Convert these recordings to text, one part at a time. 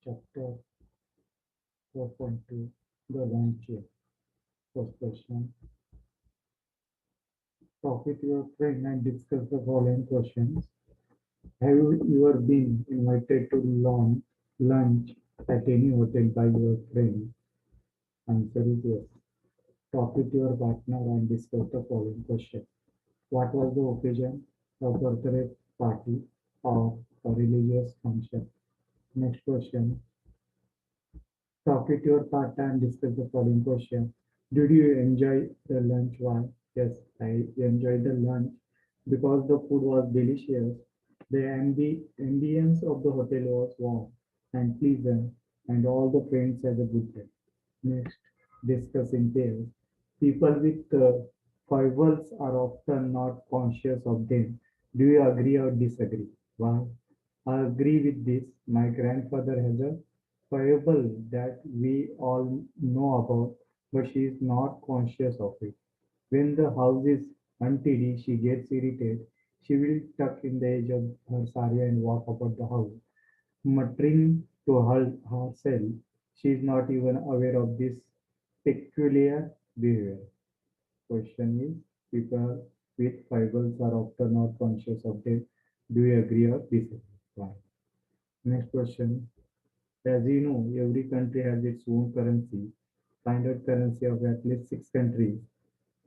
Chapter 4.2, the luncheon. First question. Talk with your friend and discuss the following questions. Have you ever been invited to lunch at any hotel by your friend? Answer is yes. Talk with your partner and discuss the following question. What was the occasion? A birthday party or a religious function? Next question. Talk with your partner and discuss the following question. Did you enjoy the lunch? Why? Yes, I enjoyed the lunch because the food was delicious. The ambience of the hotel was warm and pleasant, and all the friends had a good time. Next, discussing pairs. People with foibles are often not conscious of them. Do you agree or disagree? Why? I agree with this. My grandfather has a foible that we all know about, but she is not conscious of it. When the house is untidy, she gets irritated. She will tuck in the edge of her sari and walk about the house, muttering to herself. She is not even aware of this peculiar behavior. Question is, people with foibles are often not conscious of them. Do you agree or disagree? Why? Next question. As you know, every country has its own currency. Find out currency of at least six countries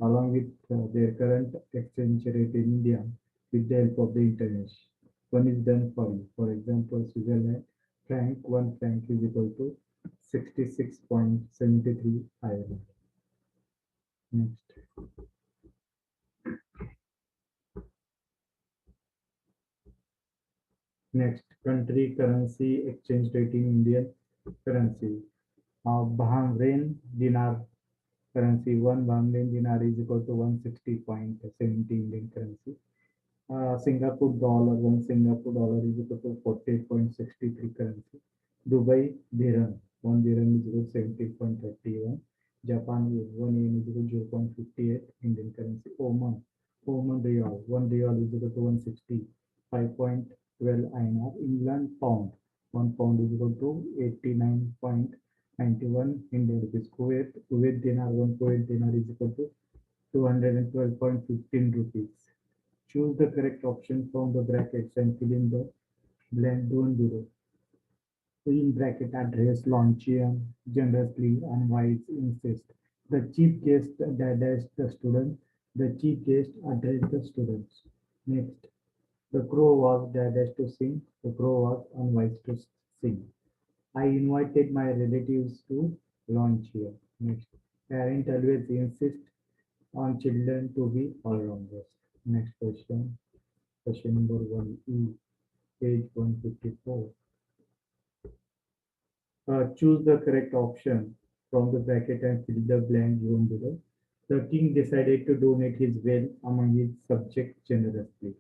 along with their current exchange rate in India with the help of the internet. One is done for you. For example, Switzerland franc, one franc is equal to 66.73 Ireland. Next. Next, country currency exchange rate in Indian currency. Bahrain dinar currency, one Bahrain dinar is equal to 160.70 Indian currency. Singapore dollar, one Singapore dollar is equal to 48.63 currency. Dubai dirham, one dirham is equal to 70.31. Japan yen, one yen is equal to 0.58 Indian currency. Oman riyal, one riyal is equal to 165.12 INR. England pound, one pound is equal to 89.91 Indian rupees. Kuwait dinar, one Kuwait dinar is equal to 212.15 rupees. Choose the correct option from the brackets and fill in the blank down below. In bracket address luncheon generously and wise insist. The chief guest addressed the student. The chief guest addressed the students. Next, the crow was addressed to sing. The crow was unwise to sing. I invited my relatives to lunch here. Next, parent always insist on children to be all-rounders. Next question. Question number 1E, page 154. Choose the correct option from the bracket and fill the blank given below. The king decided to donate his wealth among his subjects generously.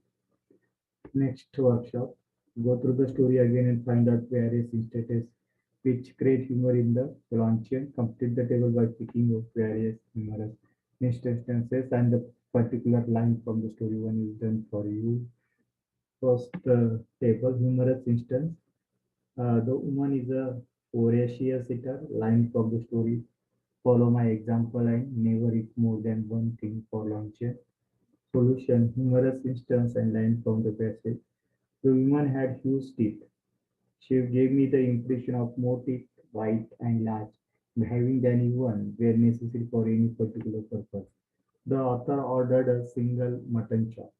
Next workshop, go through the story again and find out various instances which create humor in the luncheon. Complete the table by picking up various humorous instances and the particular line from the story one is done for you. First table, humorous instance. The woman is a voracious eater. Line from the story. Follow my example and never eat more than one thing for lunch. Solution. Humorous instance and line from the passage. The woman had huge teeth. She gave me the impression of more teeth, white and large, having than even were necessary for any particular purpose. The author ordered a single mutton chop.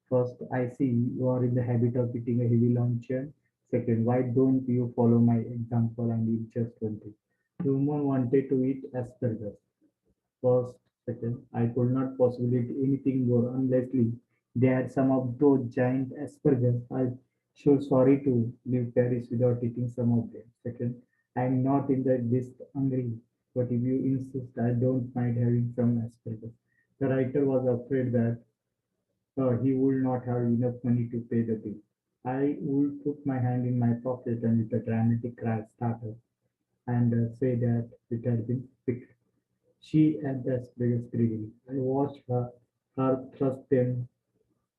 First, I see you are in the habit of eating a heavy luncheon. Second, why don't you follow my example and eat just one thing? The woman wanted to eat asparagus. First, second, I could not possibly eat anything more unless they had some of those giant asparagus. I'm so sorry to leave Paris without eating some of them. Second, I'm not in the least hungry, but if you insist, I don't mind having some asparagus. The writer was afraid that he would not have enough money to pay the bill. I would put my hand in my pocket and with a dramatic cry started and say that it had been picked. She ate the asparagus greedily. I watched her thrust them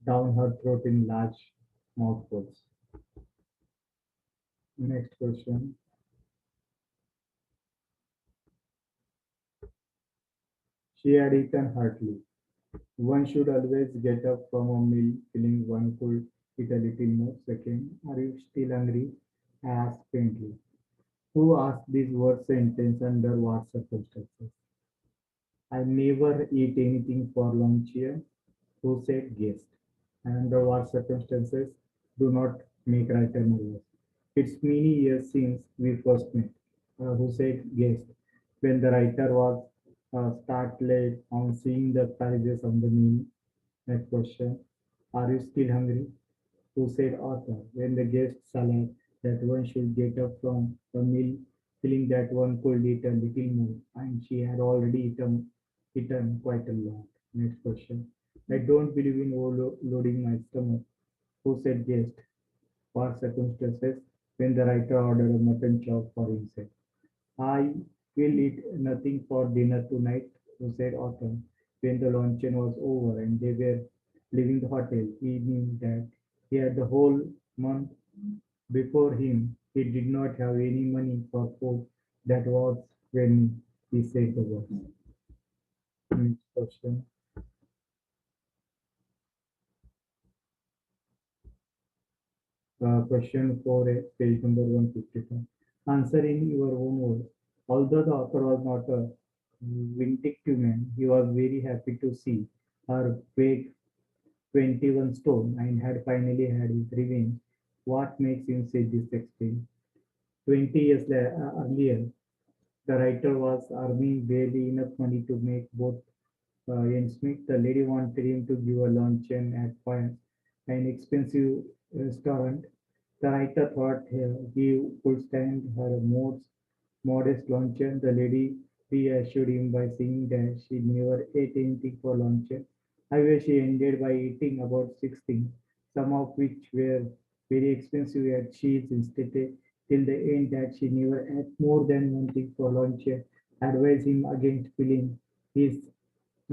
down her throat in large mouthfuls. Next question. She had eaten heartily. One should always get up from a meal feeling one could eat a little more. Second, are you still hungry? I asked faintly. Who asked these words sentence under what circumstances? I never eat anything for lunch here. Who said guest? And under what circumstances? Do not make writer nervous. It's many years since we first met. Who said guest? When the writer was startled on seeing the prices on the menu. Next question. Are you still hungry? Who said author? When the guest salad that one should get up from the meal feeling that one could eat a little more and she had already eaten quite a lot. Next question. I don't believe in overloading my stomach. Who said guest? For circumstances when the writer ordered a mutton chop for himself. I will eat nothing for dinner tonight, who said Autumn. When the luncheon was over and they were leaving the hotel, he knew that he had the whole month before him. He did not have any money for food. That was when he said the words. Next question. Question 4, page number 155. Answer in your own words. Although the author was not a vindictive man, he was very happy to see her weigh 21 stone and had finally had his revenge. What makes him say this explain? 20 years earlier, the writer was earning barely enough money to make both in Smith, the lady wanted him to give a luncheon at an expensive restaurant. The writer thought he could stand her most modest luncheon. The lady reassured him by saying that she never ate anything for luncheon. However, she ended by eating about 6 things, some of which were very expensive at she's insisted till the end that she never ate more than one thing for luncheon, advised him against filling his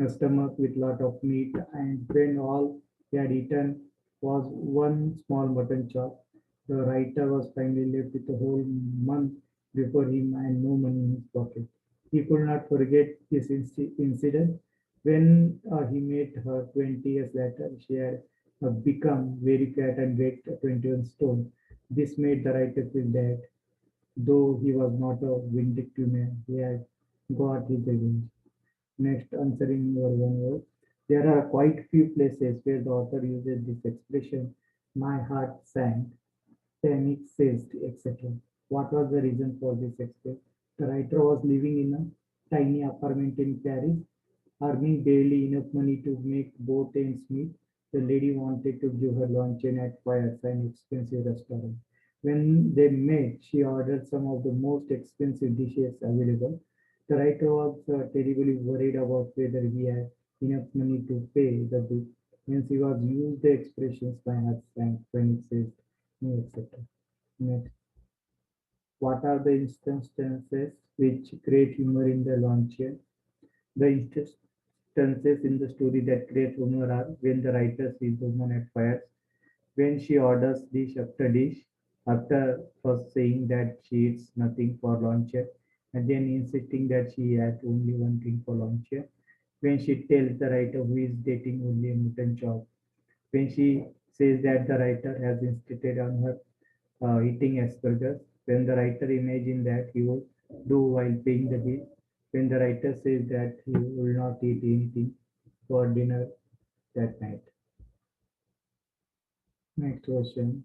a stomach with lot of meat, and when all he had eaten was one small mutton chop, the writer was finally left with a whole month before him and no money in his pocket. He could not forget this incident. When he met her 20 years later, she had become very fat and weighed 21 stone. This made the writer feel that though he was not a vindictive man, he had got his revenge. Next, answering your one word. There are quite few places where the author uses this expression, my heart sank, panic seized, etc. What was the reason for this expression? The writer was living in a tiny apartment in Paris, earning barely enough money to make both ends meet. The lady wanted to give her luncheon at Fires, an expensive restaurant. When they met, she ordered some of the most expensive dishes available. The writer was terribly worried about whether he had enough money to pay the bill. Hence, he was used the expressions by her sank when it says no, etc. Next, what are the instances which create humor in the luncheon? The instances in the story that create humor are when the writer sees the woman at fires, when she orders dish, after first saying that she eats nothing for lunch, and then insisting that she had only one thing for lunch, when she tells the writer who is dating only a mutton chop, when she says that the writer has insisted on her eating asparagus, when the writer imagines that he would do while paying the bill, when the writer says that he will not eat anything for dinner that night. Next question.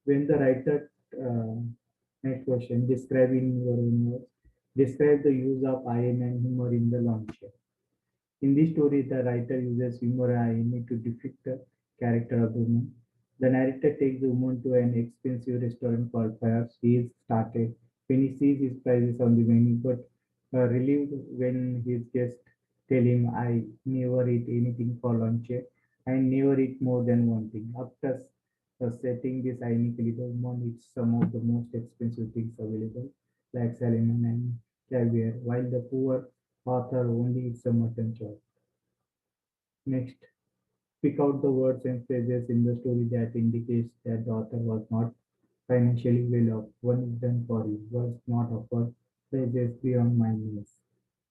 When the writer, next question, describe in your own words, describe the use of iron and humor in the launch. In this story, the writer uses humor and irony to depict the character of the woman. The narrator takes the woman to an expensive restaurant called Perhaps. He is started when he sees his prices on the menu, but relieved when his guests tell him, I never eat anything for lunch. I never eat more than one thing. After setting this ironically, the woman eats some of the most expensive things available, like salmon and caviar, while the poor author only eats a mutton chop. Next, pick out the words and phrases in the story that indicates that the author was not financially well off. One is done for you, was not offered, phrases beyond my means.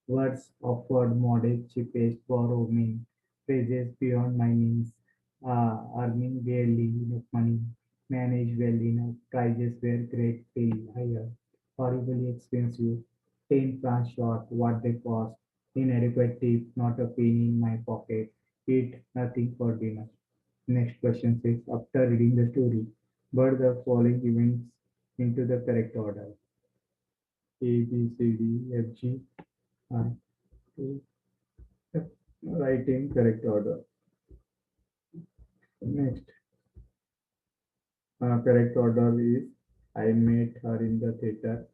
Words offered modest, cheapest, borrowing, phrases beyond my means, earning barely enough money, manage well enough, prices were great pay higher, horribly expensive, 10 francs short what they cost, inadequate tip, not a penny in my pocket, eat nothing for dinner. Next question says, after reading the story, put the following events into the correct order. A, B, C, D, F, G, I, A, F. Write in correct order. Next, correct order is I met her in the theater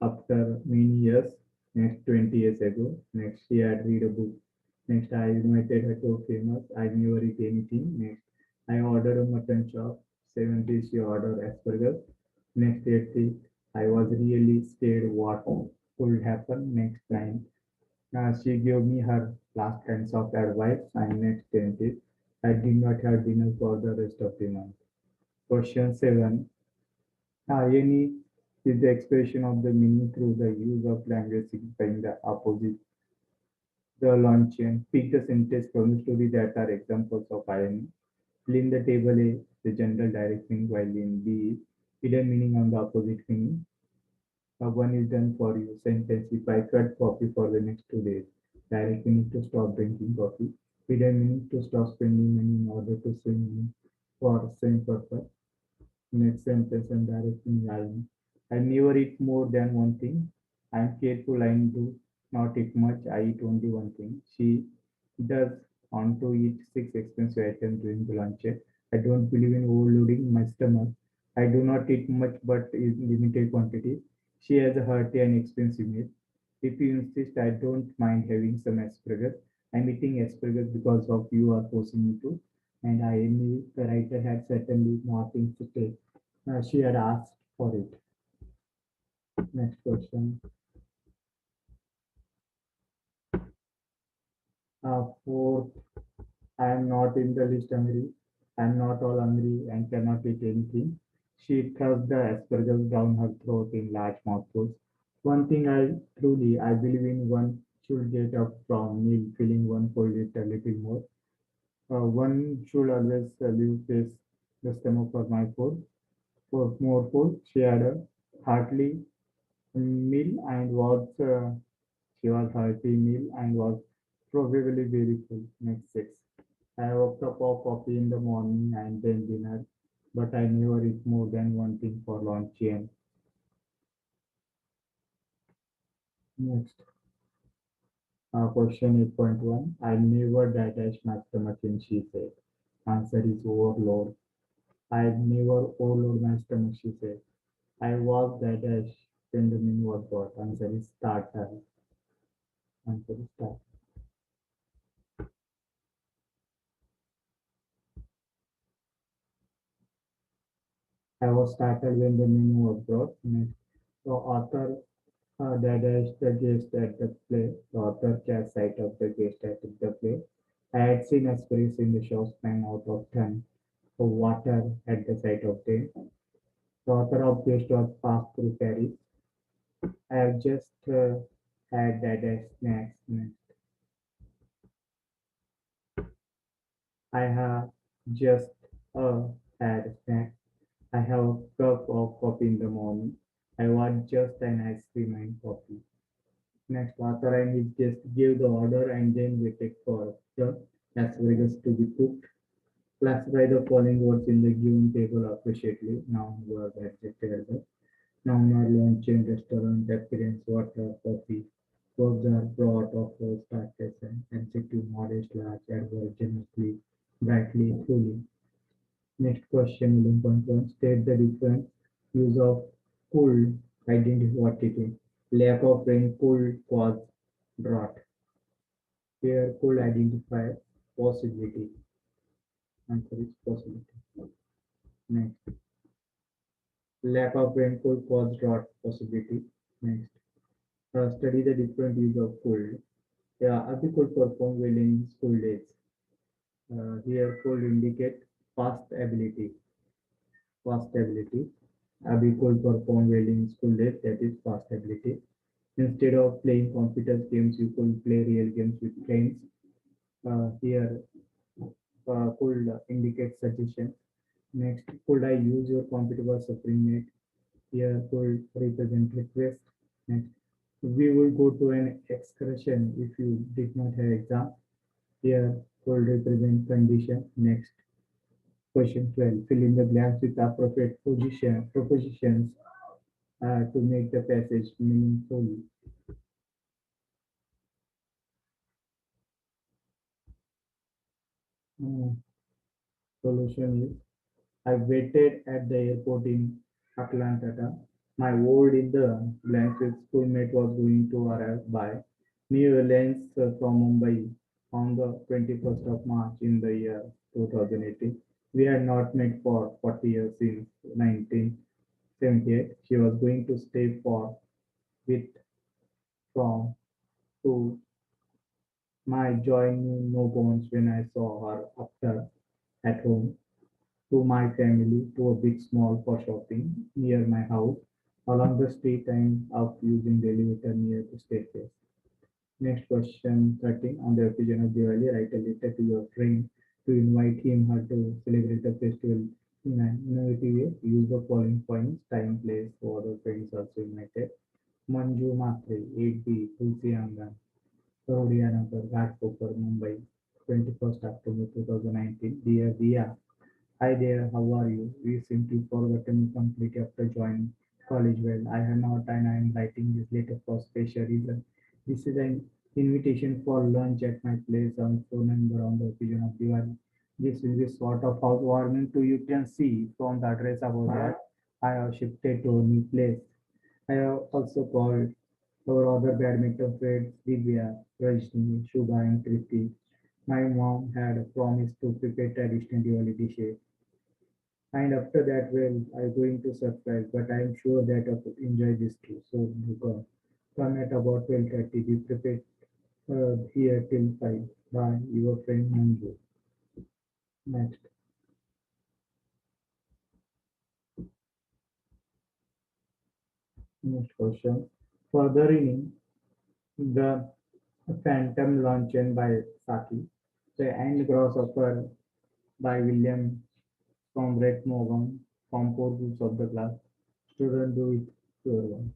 after many years. Next, 20 years ago. Next, she had read a book. Next, I invited her to a famous. I never eat anything. Next, I ordered a mutton chop. 70, she ordered asparagus. Next, 80, I was really scared what could happen next time. She gave me her last kinds of advice. And next 20, I did not have dinner for the rest of the month. Question 7. Irony is the expression of the meaning through the use of language signifying the opposite. The luncheon. Pick the sentence from the story that are examples of irony. Fill in the table A, the general direct meaning, while in B, hidden meaning on the opposite meaning. One is done for you. Sentence. If I cut coffee for the next 2 days, direct meaning to stop drinking coffee. Hidden meaning to stop spending money in order to save money for same purpose. Next sentence and directing line. I never eat more than one thing. I am careful I do not eat much. I eat only one thing. She does want to eat six expensive items during the lunch. I don't believe in overloading my stomach. I do not eat much but in limited quantity. She has a hearty and expensive meal. If you insist, I don't mind having some asparagus. I'm eating asparagus because of you are forcing me to. And I knew the writer had certainly nothing to say. She had asked for it. Next question. Fourth, I am not in the least hungry. I am not all hungry and cannot eat anything. She thrust the asparagus down her throat in large mouthfuls. One thing I believe in one should get up from meal feeling one could eat a little more. One should always leave face the stomach for my food. For more food, she had a heartily meal and was she was hearty meal and was probably very full. Next six. I have a cup of coffee in the morning and then dinner, but I never eat more than one thing for lunch. And next, question 8.1. I never dash my stomach in, she said. Answer is overload. I never overload my stomach, she said. I was dash when the menu was bought. Answer is starter. Answer is starter. I was startled when the menu was brought. Next, the author that is the guest at the play. The author cast sight of the guest at the play. I had seen aspirants in the shop sprang out of turn for water at the sight of them. The author of guest was passed through Paris. I have just had that as snacks. I have just had a snack. I have a cup of coffee in the morning. I want just an ice cream and coffee. Next, author and his guest give the order and then waited for the asparagus to be cooked. Classify the following words in the given table appropriately. Noun, verb, adjective, adverb. Noun are luncheon, restaurant, appearance, water, coffee. Verbs are brought, offer, started, and adjective, modest, large, adverb, generously, brightly, truly. Next question, 11.1. State the different use of could. Identify what it is. Lack of rain could cause drought. Here could identify possibility. Answer is possibility. Next. Lack of rain could cause drought possibility. Next. Study the different use of could. Yeah, Abhi could perform well in school days. Here could indicate past ability. Past ability. Abhi could perform well in school days. That is past ability. Instead of playing computer games, you could play real games with friends. Here could indicate suggestion. Next, could I use your computer for suffering net? Here could represent request. Next, we will go to an excursion if you did not have exam. Here could represent condition. Next, question 12. Fill in the blanks with appropriate propositions to make the passage meaningful. Uh, Solution is I waited at the airport in Atlanta. My word in the blank with schoolmate was going to arrive by New Orleans from Mumbai on the 21st of March in the year 2018. We had not met for 40 years since 1978. She was going to stay for with from to my joy knew no bounds when I saw her after at home to my family to a big mall for shopping near my house. Along the street, I'm out using the elevator near the staircase. Next question 13. On the occasion of Diwali, write a letter to your friend to invite him her to celebrate the festival in an innovative way. Use the following points, time, place, for other friends also invited. Manju Matre, 8B, Tulsi Angan, Parodia Nagar, Ghatkopar, Mumbai, 21st October 2019. Dear Dia, hi there, how are you? We seem to forgotten me completely after joining college. Well, I have not and I am writing this letter for special reason. This is an invitation for lunch at my place on phone number on the occasion of Diwali. This will be sort of housewarming too. You can see from the address about that. I have shifted to a new place. I have also called our other badminton friends, Divya, Rajni, Shubha and Kriti. My mom had promised to prepare traditional Diwali dishes and after that, well, I'm going to surprise, but I'm sure that I could enjoy this too. So, Bhuka, come at about 12:30. Be prepared here till 5. Bye, your friend Manju. Next, next question. Furthering the Phantom Luncheon by Saki, the End Grasshopper by William from Red Morgan, Compound Rules of the Class. Student do it, your one.